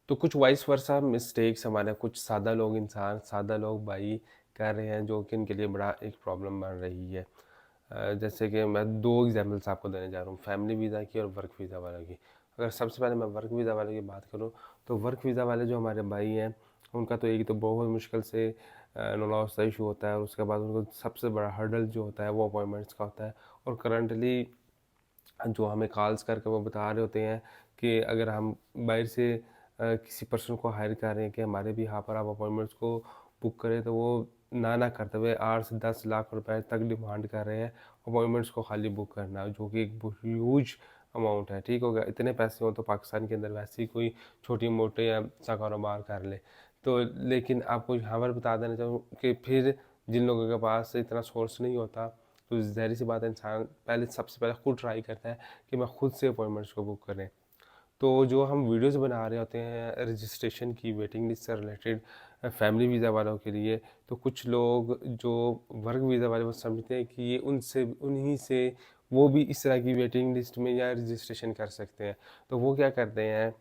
तो कुछ vice versa mistakes हमारे कुछ सादा लोग इंसान, सादा लोग भाई कर रहे हैं, जो कि इनके लिए बड़ा एक प्रॉब्लम बन रही है। जैसे कि मैं 2 एग्ज़ाम्पल्स आपको देने जा रहा हूँ, फैमिली वीज़ा की और वर्क वीज़ा वालों की। अगर सबसे पहले मैं वर्क वीज़ा वालों की बात करूँ, तो वर्क वीज़ा वाले जो हमारे भाई हैं, उनका तो एक तो बहुत मुश्किल से नॉलेज का इशू होता है, और उसके बाद उनको सबसे बड़ा हर्डल जो होता है वो अपॉइंटमेंट्स का होता है। और करंटली जो हमें कॉल्स करके वो बता रहे होते हैं कि अगर हम बाहर से किसी पर्सन को हायर कर रहे हैं कि हमारे भी यहाँ पर आप अपॉइंटमेंट्स को बुक करें, तो वो ना करते हुए 8 से 10 लाख रुपए तक डिमांड कर रहे हैं अपॉइंटमेंट्स को खाली बुक करना, जो कि एक ह्यूज अमाउंट है। ठीक हो गया, इतने पैसे हो तो पाकिस्तान के अंदर वैसे ही कोई छोटी मोटे या सा कारोबार कर ले। तो लेकिन आपको यहाँ पर बता देना चाहूँ कि फिर जिन लोगों के पास इतना सोर्स नहीं होता, तो ज़ाहिर सी बात है इंसान पहले सबसे पहले खुद ट्राई करता है कि मैं खुद से अपॉइंटमेंट्स को बुक करें। तो जो हम वीडियोस बना रहे होते हैं रजिस्ट्रेशन की, वेटिंग लिस्ट से रिलेटेड, फैमिली वीज़ा वालों के लिए, तो कुछ लोग जो वर्क वीज़ा वाले वो समझते हैं कि ये उनसे उन्हीं से वो भी इस तरह की वेटिंग लिस्ट में या रजिस्ट्रेशन कर सकते हैं। तो वो क्या करते हैं,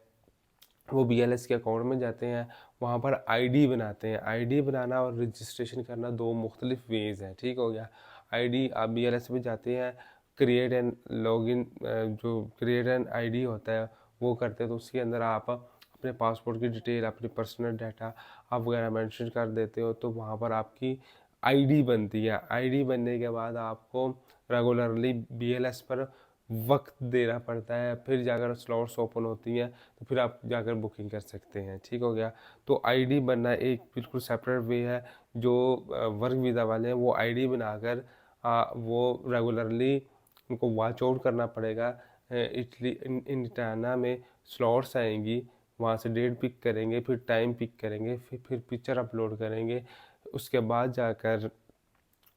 वो बीएलएस के अकाउंट में जाते हैं, वहाँ पर आईडी बनाते हैं। आईडी बनाना और रजिस्ट्रेशन करना दो मुख्तलिफ वेज़ हैं। ठीक हो गया, आईडी आप बीएलएस में जाते हैं, क्रिएट एंड लॉगिन, जो क्रिएट एंड आईडी होता है वो करते हैं, तो उसके अंदर आप अपने पासपोर्ट की डिटेल, अपनी पर्सनल डाटा आप वगैरह मेंशन कर देते हो, तो वहाँ पर आपकी आईडी बनती है। आईडी बनने के बाद आपको रेगुलरली बीएलएस पर वक्त देना पड़ता है, फिर जाकर स्लॉट्स ओपन होती हैं, तो फिर आप जाकर बुकिंग कर सकते हैं। ठीक हो गया, तो आईडी बनना एक बिल्कुल सेपरेट वे है। जो वर्क वीज़ा वाले हैं वो आईडी बनाकर वो रेगुलरली उनको वॉच आउट करना पड़ेगा। इटली इंटाना में स्लॉट्स आएंगी, वहाँ से डेट पिक करेंगे, फिर टाइम पिक करेंगे, फिर पिक्चर अपलोड करेंगे। उसके बाद जाकर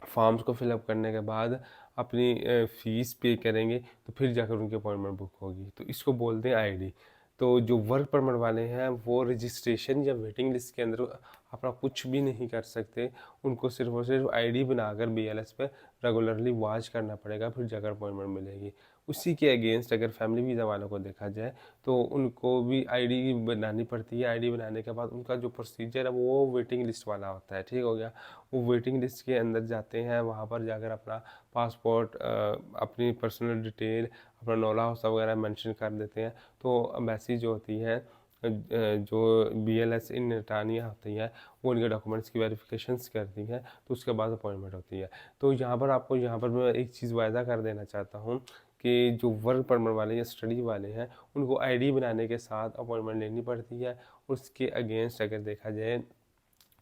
फॉर्म्स को फिलअप करने के बाद अपनी फ़ीस पे करेंगे, तो फिर जाकर उनकी अपॉइंटमेंट बुक होगी। तो इसको बोलते हैं आईडी। तो जो वर्क परमिट वाले हैं वो रजिस्ट्रेशन या वेटिंग लिस्ट के अंदर अपना कुछ भी नहीं कर सकते, उनको सिर्फ और सिर्फ आईडी बनाकर बीएलएस पे रेगुलरली वॉच करना पड़ेगा, फिर जाकर अपॉइंटमेंट मिलेगी। उसी के अगेंस्ट अगर फैमिली वीज़ा वालों को देखा जाए, तो उनको भी आईडी बनानी पड़ती है। आईडी बनाने के बाद उनका जो प्रोसीजर है वो वेटिंग लिस्ट वाला होता है। ठीक हो गया, वो वेटिंग लिस्ट के अंदर जाते हैं, वहाँ पर जाकर अपना पासपोर्ट, अपनी पर्सनल डिटेल, अपना नौला हौसा वगैरह मेंशन कर देते हैं। तो एम्बेसी जो होती है, जो बीएलएस इन नटानिया होती है, वो उनके डॉक्यूमेंट्स की वेरिफिकेशंस करती हैं, तो उसके बाद अपॉइंटमेंट होती है। तो यहाँ पर आपको यहाँ पर मैं एक चीज़ वायदा कर देना चाहता हूँ कि जो वर्क परमिट वाले या स्टडी वाले हैं, उनको आईडी बनाने के साथ अपॉइंटमेंट लेनी पड़ती है। उसके अगेंस्ट अगर देखा जाए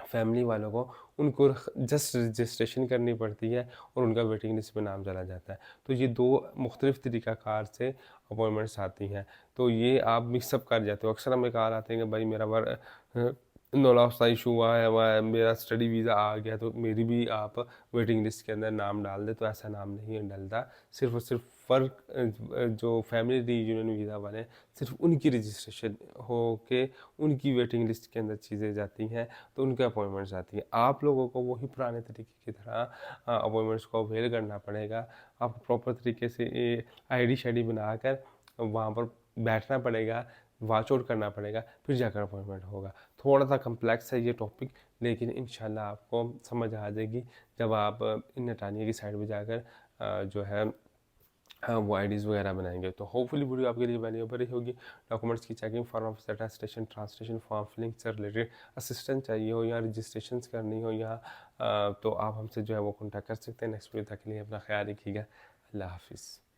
फैमिली वालों को, उनको जस्ट रजिस्ट्रेशन करनी पड़ती है और उनका वेटिंग लिस्ट में नाम चला जाता है। तो ये दो मुख्तलिफ तरीक़ाकार से अपॉइंटमेंट्स आती हैं, तो ये आप मिक्सअप कर जाते हो। अक्सर हमें कॉल आते हैं कि भाई मेरा नॉलेज इशू हुआ है, मेरा स्टडी वीज़ा आ गया, तो मेरी भी आप वेटिंग लिस्ट के अंदर नाम डाल दे। तो ऐसा नाम नहीं डलता, सिर्फ और सिर्फ फ़र्क जो फैमिली रीयूनियन वीज़ा वाले हैं, सिर्फ उनकी रजिस्ट्रेशन हो के उनकी वेटिंग लिस्ट के अंदर चीज़ें जाती हैं, तो उनके अपॉइंटमेंट्स आती हैं। आप लोगों को वही पुराने तरीके की तरह अपॉइंटमेंट्स को अवेल करना पड़ेगा। आपको प्रॉपर तरीके से आईडी शाईडी बनाकर वहाँ पर बैठना पड़ेगा, वॉच आउट करना पड़ेगा, फिर जाकर अपॉइंटमेंट होगा। थोड़ा सा कम्प्लेक्स है ये टॉपिक, लेकिन इंशाल्लाह आपको समझ आ जाएगी जब आप इन नटानिया की साइड पर जाकर जो है हाँ वो आईडीज़ वगैरह बनाएंगे। तो होपफुली वीडियो आपके लिए वैल्यूएबल रही होगी। डॉक्यूमेंट्स की checking, form of attestation, translation, form filling से रिलेटेड असिस्टेंस चाहिए हो या रजिस्ट्रेशन करनी हो, या तो आप हमसे जो है वो कॉन्टैक्ट कर सकते हैं। नेक्स्ट वीडियो तक के लिए अपना ख्याल रखिएगा। अल्लाह हाफिज़।